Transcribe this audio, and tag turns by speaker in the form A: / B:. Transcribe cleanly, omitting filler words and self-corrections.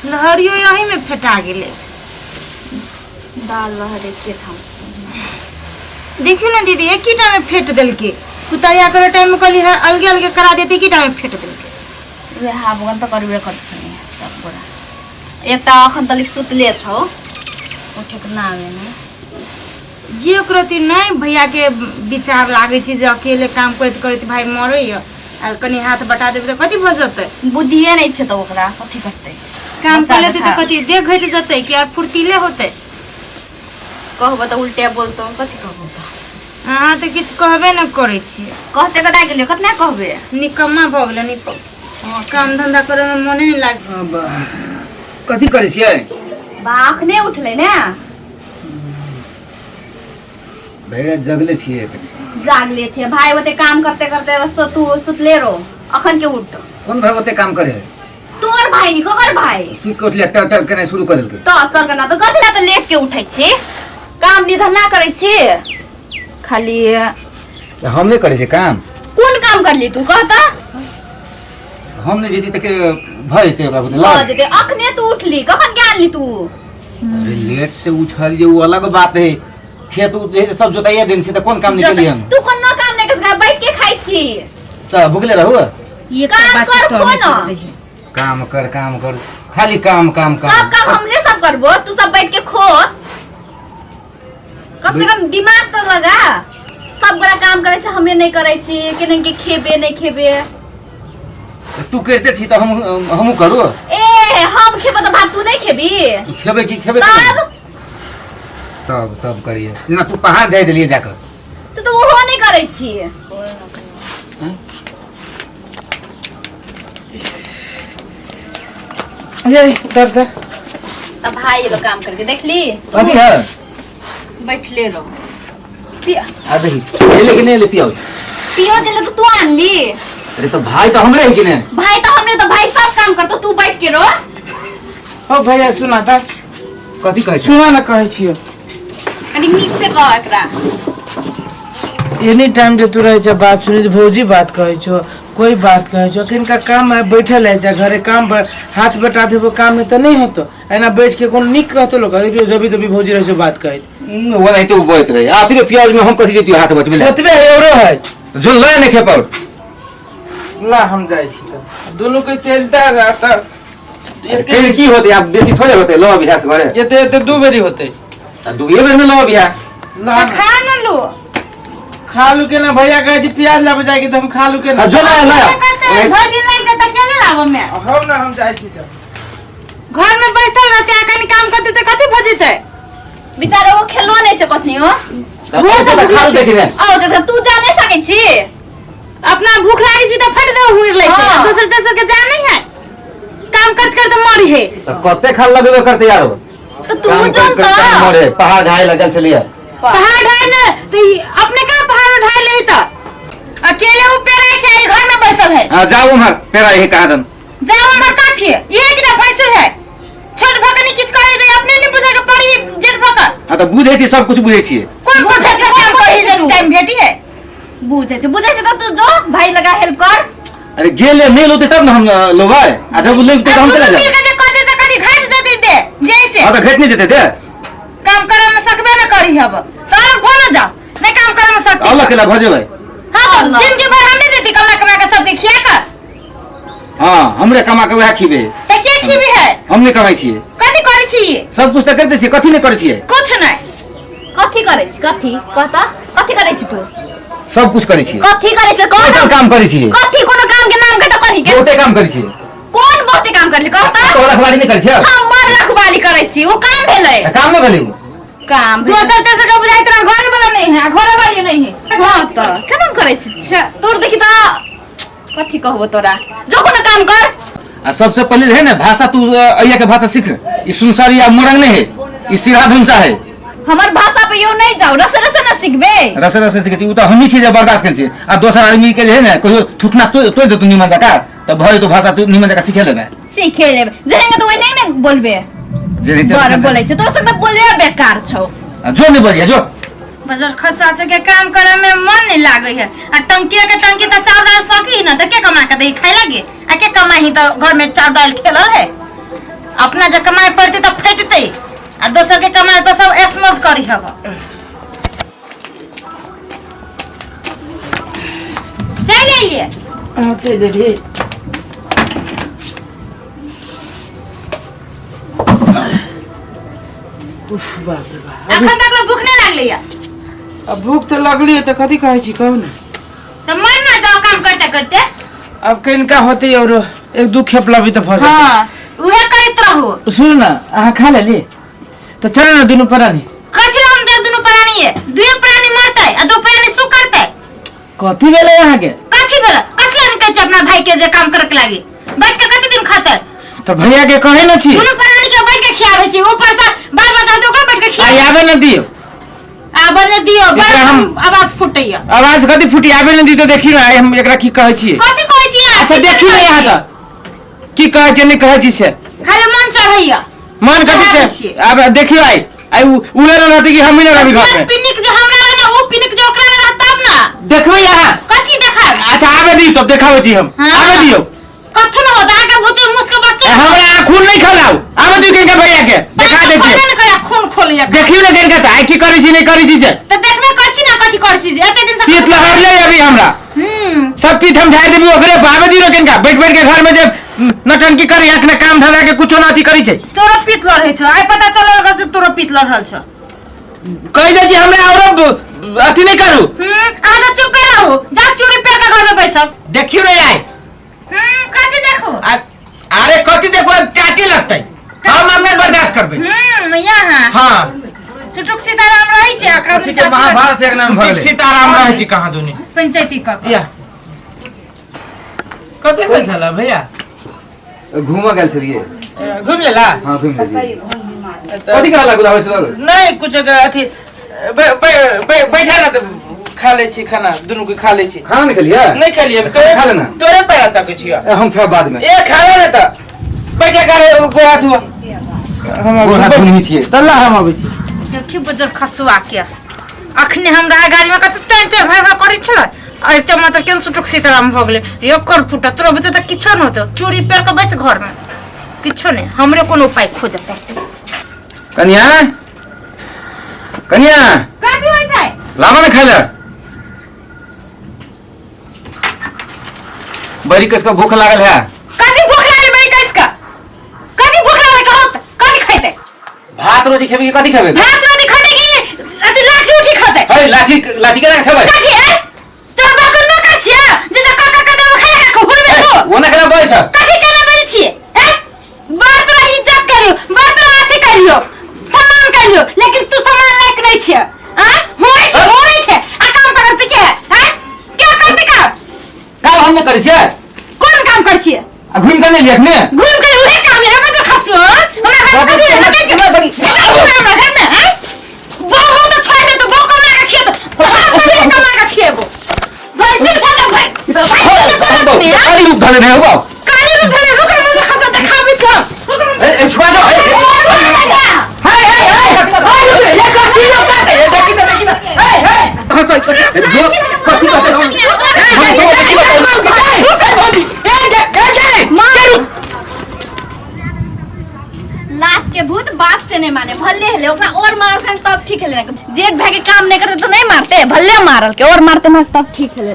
A: लहरियो यही में फेटा गेले।
B: दाल लहरे के था
A: देखियो ना दीदी एक ही टाइम में फेट दिल के कुतरिया करे टाइम में कहली है अलगे अलगे करा देती की टाइम में फेट दिल के
B: वे हाबगन त करबे करछ नि सब बड़ा एकटा अखन तलिक सुतले छौ उठक ना आवे ना
A: जे ओकरती नहीं भैया के विचार लागे छी जे अकेले काम करत करत भाई मरे य आ कनी हाथ बटा देबे त कथि भ जतै
B: बुद्धिए नहीं छे त ओकरा कथि करतै
A: काम कर लेते त कथि देह घट जतै कि और फुर्तीले होतै
B: कहबो त उल्टे बोलतो कथि कहबो त
A: हां त किछ कहबे न करै छी
B: कहते कदा गेलियो कतना कहबे
A: निकम्मा भ गेल नि काम धंधा करे में मन नहीं लाग
C: कथि करे छियै
B: बाखने उठले ना
C: भैया जगले छियै
B: जागले छे भाई ओते काम करते करते रस्तो तू सुतले रो अखन के उठ
C: कोन भाई ओते काम करे
B: तोर भाई नि ककर भाई
C: सुई के उठले टटर करे शुरू कर देलकै
B: टटर करना तो कथि त लेट के उठै छी काम निधन ना करै छी खाली
C: हम नहीं करे छे काम
B: कोन काम करली तू कहता
C: हम नहीं जेती तक भय ते बाबू
B: ला जेते अखने तू उठली कखन के आनली तू
C: अरे लेट से उठल जे वो अलग बात है खेत जे सब जोताइया दिन से त कोन काम निकली हम
B: तू कोन काम नहीं कर बैठ के खाई छी
C: त भुगले रहू
A: ये
B: काम कर खो
C: काम कर खाली काम
B: सब काम हमले सब करबो तू सब बैठ के खो कम से कम दिमाग तो लगा सब बड़ा काम करे छै हमें नहीं करे छी के नहीं के खेबे नहीं खेबे
C: तू कहते छी त हमहु करू
B: ए हम खेबे त भात तू नहीं खेबी
C: तू खेबे की खेबे तब करिए ना तू पहाड़ जाय देलिए जाकर
B: तो वो नहीं करे छी
C: ये दर्द
B: तब भाई लोग काम करके देख ली
C: अभी है
B: बैठ ले लो
C: आ देखी ले लेके नहीं ले पियो
B: जले तो तू आन ली
C: अरे तो भाई तो हमरे है कि नहीं
B: भाई तो हमने तो भाई सब काम कर तो तू बैठ के रो
D: ओ भैया सुना था
C: कथि कहै छी
D: सुना ना कहै छियो
B: कनी नीक से कह एकरा
D: एनी टाइम जे तू रहे छ बात सुनी भौजी बात कहै छो कोई बात कहै छो किनका काम है बैठल है जा घरे काम पर हाथ बटा देबो काम में त नहीं होतो एना बैठ के कोन निक कहतो लोग जबी तभी भौजी रहे छो बात कहै
C: वो नहीं तो बोलत रहे आखिर प्याज में हम कथि देती हाथ बचबे ले
D: ओतबे एरो है
C: तो जो ले नहीं खेपाउ
D: ला हम जाय छी त दोनों के चलता जाता
C: फिर की होते आप बेसी थोड़े होते लो अभ्यास करे
D: ये दो बेरी होते
C: दुइये बेर में लो अभ्यास
D: ला
A: खा न लो
D: खा लू के ना भैया कहे प्याज ला बजाएगी तो हम खा लू के ना
C: जो ना
A: घर दिन नहीं देता केले लाबो में
D: हम ना हम जाय छी त
A: घर में बैठल रहते आ कनी काम करते त कथि भजिते
B: बेचारा वो खेलवा नहीं छ कथनी हो
C: वो सब खा लो देखि
B: आओ त तू जा नहीं सकै छी
A: अपना भूख लागी छी त फट दे हुइर ले छै दूसर तेसर के जान नहीं है काम करते करते मरी है
C: तो कते खा लगबे करते यारो
B: तो तू जो त
C: मरे पहाड़ ढाई लगल छलिए
A: पहाड़ ढाई में तो अपने का पहाड़ ढाई लेही त अकेले वो पेराई छै घर में बैसल है
C: हां जाओ हम पेरा है कहां दन
A: जाओ हमर काठी ये कि ना भैंसुर है छोट भकनी किछ करे दे अपने नहीं बुझे के पड़ी जेठ भकर
C: हां तो बुझे छी सब कुछ बुझे छी
A: कौन बुझे से काम करी जे टाइम भेटी है
B: बुझे से तो तू जो भाई लगा हेल्प कर
C: अरे गेले नहीं लोते तब ना हम लोग आए अच्छा बोले तो हम चले जाए
A: मिल के कह दे त कनी घाट देते दे जैसे
C: हां तो खेत नहीं देते थे
A: काम करे में सकबे न करी हब तो अलग भोला जा नहीं काम करे में सकती
C: अलग केला भजे भाई
A: हां जिनके भाई हम नहीं देती कमा कमा के सबके खिया कर
C: हां हमरे कमा के वह खीबे
A: त के खीबे है
C: हम नहीं कमाई छी
A: कथि करै छी
C: सब कुछ तो करते छी कथि नहीं करे छी
A: कुछ नहीं
B: कथि करे छी कथि कहता कथि करे छी तू
C: सब कुछ करे छी
B: कथि करे छी
C: कोन काम करे छी
B: कथि कोनो काम के नाम कहता कहि के
C: बहुते काम करे छी
B: कोन बहुते काम करली कहता
C: तो रखवाली नहीं करे छी
B: हमर रखवाली करे छी वो काम भेलै
C: काम नहीं भेलै
B: काम
A: दूसर तेसर के बुझाई तेरा घरे वाला नहीं है घरे वाली नहीं है
B: हां त केना करे छी अच्छा तोर देखि त कथि कहबो तोरा जो कोनो काम कर
C: आ सबसे पहले है ना भाषा तू अइया के भाषा सीख ई सुनसारी या मोरंग नहीं है ई सीधा धुनसा है
B: हमर भाषा पे यो नहीं जाओ रस रस ना सीखबे
C: रस रस सीखती उ तो हमनी छी जे बर्दाश्त कर छी आ दोसर आदमी के है ना कहियो थुकना तो दे तू निमन जका त भय तो भाषा तू निमन जका सीखे लेबे
B: जरेंगे तो वही नहीं बोलबे
C: जे
B: बारे बोले छ तोरा संग बोले बेकार छौ
C: जो नहीं बोलिए जो
A: बजर खसा से के काम करे में मन नहीं लागे है आ टंकी त चार दाल सकी ना त के कमा के दे खाए लगे आ के कमाही त घर में चार दाल ठेलल है अपना जे कमाई पड़ते तो फेटते आ दोसर के कमाई पर सब ऐसमौज करी हब चल आइए
D: हाँ चल रे उफ बाप रे बाप
A: अखन तक लो भूख नहीं लागले या
D: अब भूख तो लगली है तो कथी कहै छी कहू ना
A: तो मर ना जाओ काम करते करते
D: अब किनका होते और एक दू खेपला भी तो फंस
A: हां उहे करत रहो
D: सुन ना आहा खा ले तो चलो ना दोनों प्राणी
A: कथी हम दे दुनु प्राणी है दुए प्राणी मरते आ दो प्राणी सु करते
D: कथी भेले यहाँ के
A: कथी भेल कथी हम कहै छी अपना भाई के जे काम करक लागी बैठ के कते दिन खाते
D: तो भैया के कहे ना छी
A: दुनु प्राणी के बैठ के खियावे छी ऊपर से बाल बच्चा दो के बैठ के
D: आ
A: खियावे
D: आवे न दियो
A: आबे ने दियो
D: एकरा
A: बड़ा
D: हम-
A: आवाज फुटैया
D: आवाज कथी फुटी आवे न दी तो देखी ना हम एकरा की कहै छी
A: कथी कहै छी
D: अच्छा देखी ना यहाँ का की कहै छी नहीं कहै छी से
A: खाली मन चढ़ैया
D: मन कथी
A: चढ़ै
D: से
A: छी।
D: अब देखियो आई उले न रहती कि हम ही न रही घर में
A: पिनिक जो हमरा रहता वो पिनिक जो ओकरा रहता तब ना
D: देखबै यहाँ
A: कथी देखाब
D: अच्छा आवे दी तो देखावे छी हम
A: हाँ।
D: आवे दियो
A: कथु न हो दागा भूते मुस के बच्चे
D: हमरा खून नहीं खलाओ आवे दी किनका भैया के देखा दे छी
A: ने करे खून खोलिया
D: देखियो ना किनका तो आई की करै छी नहीं करै छी से
A: तो देखबे करछी ना कथी करछी जे एते दिन से
D: पीत लहरले अभी हमरा सब पीत हम झाड़ देबी ओकरे आवे दी रो किनका बैठ बैठ के घर में जे नटंकी करी अपने काम धंधा के कुछो नाथी करी छै
A: तोरो पीत लड़ है छ आई पता चलल ग से तोरो पीत लड़ रहल छ
D: कह दे छी हमरा और अथी नहीं करू
A: आ तो चुप रहो जा चोरी पे के घर में बैसब
D: देखियो रे आई
A: कथी देखो
D: अरे कथी देखो टाटे लगतै हम अपने बर्दाश्त करबै
A: यहाँ
D: हां
A: सुटुक सीताराम रहै छै
C: कथी के महाभारत एक नाम भले
D: सीताराम रहै छी कहाँ दुनी
A: पंचायती कर
D: या कते गेल छला भैया
C: घूम गेल छलिए
D: घुम लेला
C: हां घूम लेलिए कथी का लागू आबै छलो
D: नहीं कुछ अथी बैठा ना तो खा ले छी खाना दोनों के खा ले छी
C: खाना नहीं खलिए
D: नहीं खलिए
C: खा लेना
D: तोरे पे आता कुछ
C: हम खाए बाद में
D: ए खा ले ना तो बैठे करे गो हाथ हुआ हम
C: गोर हाथ धुनी छिए
D: तल्ला हम आबै छी
A: देखि बजर खसुआ के अखने हमरा गाड़ी में कत चंचे भर करै छल अरे त मतलब केन सुटुक सीताराम भ गेले यो कर फुटा तोरा बते त किछो न होतो चोरी पेर के बैस घर में किछो नहीं हमरे कोनो उपाय खोजत
C: कन्या कन्या
A: कथी होय छै
C: लामा ने खाइला बड़ी कसका भूख लागल है
A: कथी भूख लागल बई कसका कथी भूख लागल कहत कथी खैते
C: भात रोटी खेबी कि कथी खेबे
A: भात रोटी खाते की अथी लाठी उठी खाते
C: है लाठी लाठी केना खेबे
A: काकी है तोर बाकन न कर छिया जे जे काका का देव खाए रखो हुर में तो
C: ओना केना बोलै छ
A: कथी केना बोलै छिए हैं बात रा इज्जत करियो बात रा अथी करियो सम्मान करियो लेकिन तू सम्मान लायक नहीं छिए हां होय छै आ काम करत के हैं क्या करते का
C: काम हम ने करै छियै
A: कोन काम कर छिए
C: आ घुम के नहीं देखने
A: घूम के उहे काम है बजर खसो हमरा घर में कथी हमरा घर में हैं बहु तो छोड़ दे तो बहु कमा के खिए तो कमा के खिएबो वैसे झटा भाई
C: काली रूप धरे नहीं हो
A: काली में धरे रुक में खसा देखाबे छ
C: ए छुआ
A: ये कथी लोग करते
C: देखी ना हंस जो कथी
B: लात के भूत बाप से नहीं माने भल्ले हले ओकरा और मारल खान तब ठीक हले जेठ भाई के काम नहीं करते तो नहीं मारते भल्ले मारल के और मारते तब ठीक हले